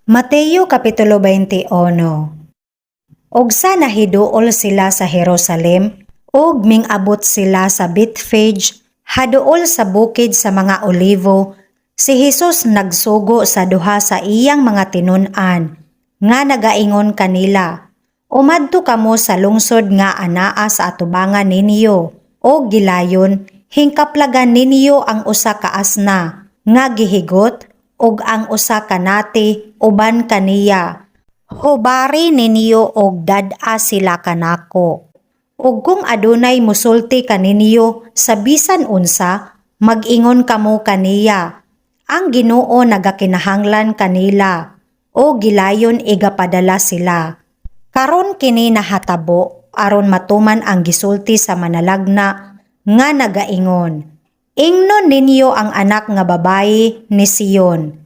Mateo Kapitulo 21. Og sa nahiduol sila sa Jerusalem, og mingabot sila sa Bethphage, haduol sa bukid sa mga olivo, si Jesus nagsugo sa duha sa iyang mga tinun-an, nga nagaingon kanila, "Umadto kamo sa lungsod nga anaa sa atubangan ninyo, o gilayon, hingkaplagan ninyo ang usa ka asna, nga gihigot, ug ang usa ka nati uban kaniya. Hubari ninyo og dad-a sila kanako. Ug kung adunay musulti kaninyo sa bisan unsa, mag-ingon kamo kaniya. Ang Ginoo nagakinahanglan kanila, o gilayon igapadala sila. Karon kini nahatabo aron matuman ang gisulti sa manalagna nga nagaingon, ingnon ninyo ang anak nga babayi ni Siyon.